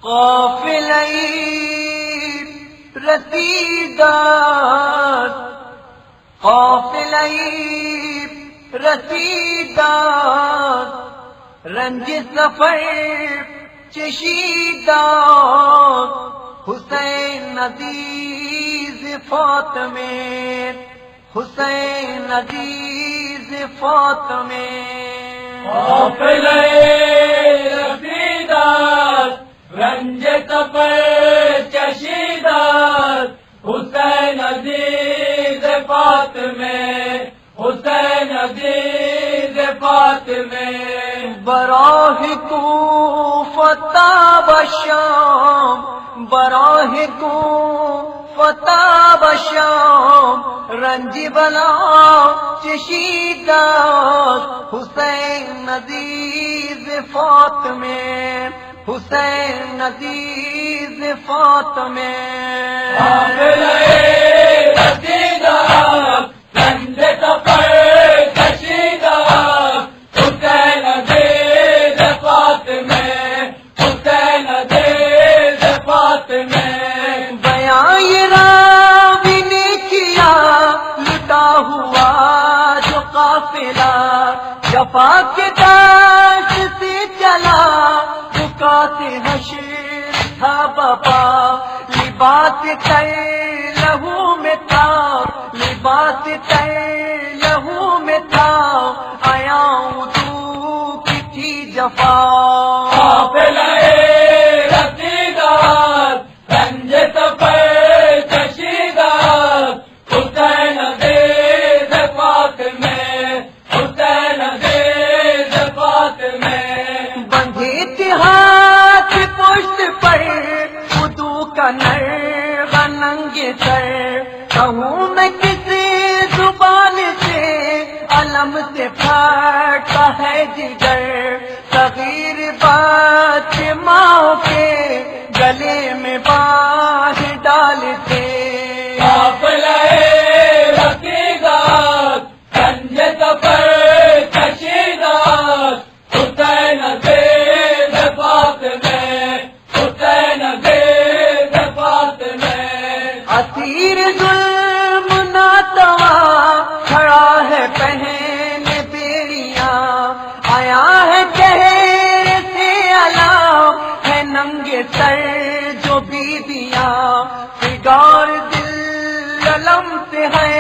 قافلہ رسیدات، قافلہ رسیدات، رنج سفر چشیدات، حسین عزیز فاطمے، حسین عزیز فاطمے۔ قافلہ رسیدات، رنج سفر چشیدات، حسین عزیز فاطمے، حسین عزیز فاطمے۔ براہ کوفہ و شام، براہ کوفہ و شام، رنج بلا چشیدات، حسین عزیز فاطمے، حسین عزیز فاطمے۔ قافلہ رسیدات، رنج سفر چشیدات، حسین عزیز فاطمے، حسین عزیز فاطمے۔ بیان یہ راوی نے کیا لٹا ہوا جو قافلہ، جفا کے داش سے چلا، بکات حشر تھا بپا، لباس تر لہو میں تھا، لباس تر لہو میں تھا، آیا تو کی تھی جفا۔ قافلہ رسیدات، رنج سفر چشیدات، حسین عزیز فاطمے، حسین عزیز فاطمے۔ بندھے تھے ہاتھ پشت پر خودو کا نر ننگے سر، کہوں میں کسی زبان سے علم سے پھاٹا ہے جگر، صغیر بچے ماں کے گلے میں باہ ڈالتے۔ قافلہ رسیدات، رنج سفر چشیدات، حسین عزیز فاطمے، حسین عزیز فاطمے۔ اسیر ظلم ناتوا کھڑا ہے پہن بیڑیاں، آیا ہے چہرے سے علام، ہے ننگے سر جو بیویاں، فگار دل علم سے ہے،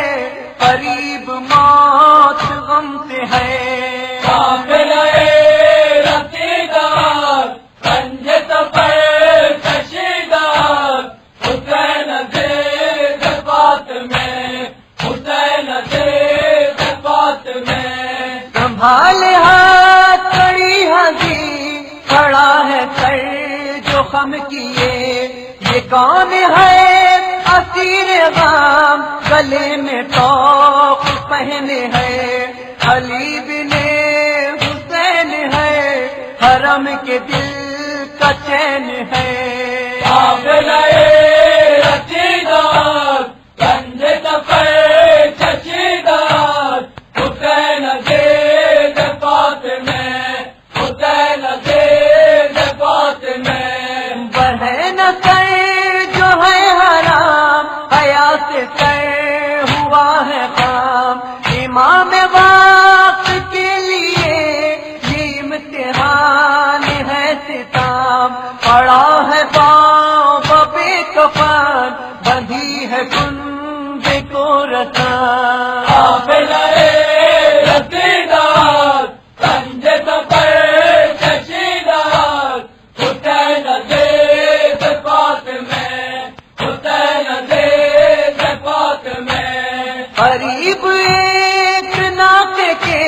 قریب موت غم سے ہے۔ قافلہ رسیدات، رنج سفر چشیدات، حسین عزیز فاطمے، حسین عزیز فاطمے۔ سنبھال ہاتھ کڑی ہنسی، کھڑا ہے سر جو خم کیے، یہ کون ہے اسیر غم، گلے میں توق پہنے ہے، علی بن حسین ہے، حرم کے دل کا چین ہے۔ قافلہ رسیدات، رنج سفر چشیدات، حسین عزیز فاطمے، حسین عزیز فاطمے۔ بڑھے نہ سر جو ہے حرام، حیا سے سر ہوا ہے خام، امام وقت کے لیے یہ امتحان ہے ستام، پڑا ہے پاؤں بے کفن، بندھی ہے کنبے کو رسان۔ قافلہ رسیدات، رنج سفر چشیدات، حسین عزیز فاطمے، حسین عزیز فاطمے۔ قریب ایک ناقے کے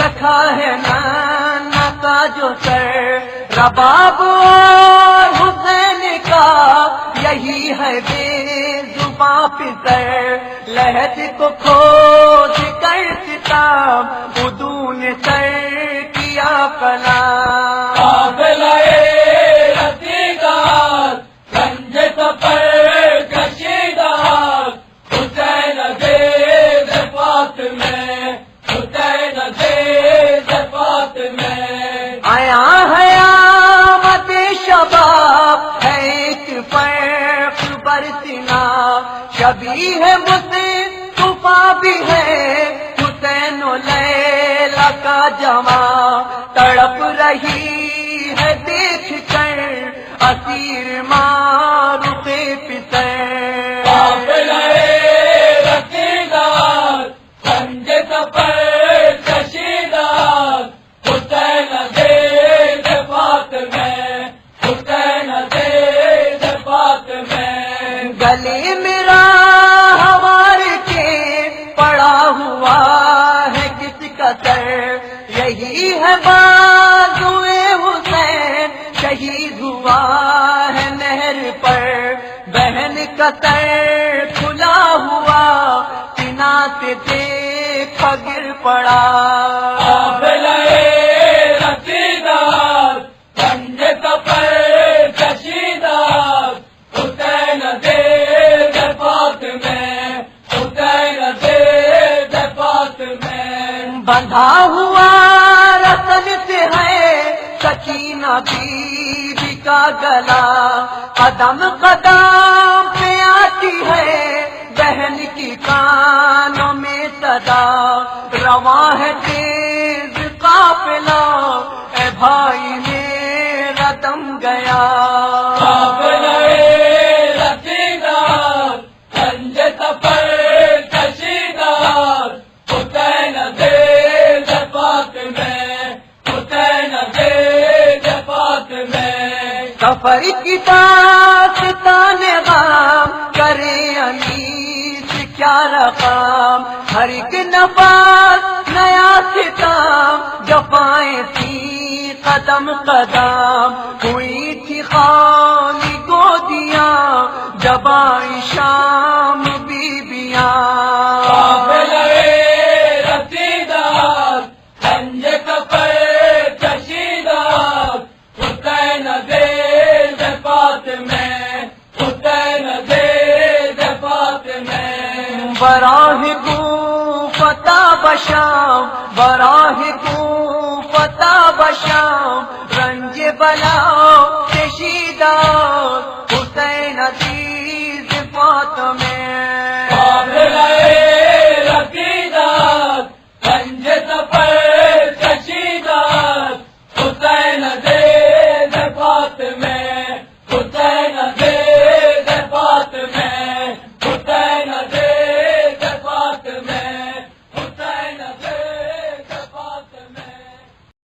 رکھا ہے نانا کا جو سر، رباب اور حسین کا یہی ہے بے زباں پسر، لہج کو کھود کر ستام، اردو نے سر کیا کلام۔ قافلہ رسیدات، رنج سفر چشیدات، حسین عزیز فاطمے، حسین عزیز فاطمے۔ آیا ہے آمد شباب، ابھی ہے مصطفیٰ بھی ہے حسین و لیلا کا جواں تڑپ رہی ہے دیکھ کر اسیر معروف پسر قافلہ رسیدار رنج سفر کشیدار حسین زید فاطمہ حسین زید فاطمہ گلے میرا ہمار کے پڑا ہوا ہے کس کا سر یہی ہے بازوئے حسین شہید ہوا ہے نہر پر بہن کا سر کھلا ہوا سنا سے دیکھا گر پڑا قافلہ رسیدار رنج سفر کشیدار حسین زید فاطمہ حسین زید فاطمہ بندھا ہوا رسن سے ہے سکینہ بیوی کا گلا قدم قدم پہ آتی ہے بہن کی کانوں میں صدا رواں ہے تیز قافلہ اے بھائی میرا دم گیا قافلہ رسیدار رنج سفر کشیدار حسین زید فاطمہ حسین زید فاطمہ سفر کی داستان غام کرے انیس کیا رقام ہر ایک نفس نیا ستام جفائیں تھی قدم قدم ہوئی تھی خالی گودیاں جبائیں شام بیبیاں قافلہ رسیدار رنج سفر کشیدار حسین زید فاطمہ حسین زید فاطمہ براہ کو فتح بشام براہ کو فتح بشام رنج بلا کشیدار حسین عزیز فاطمہ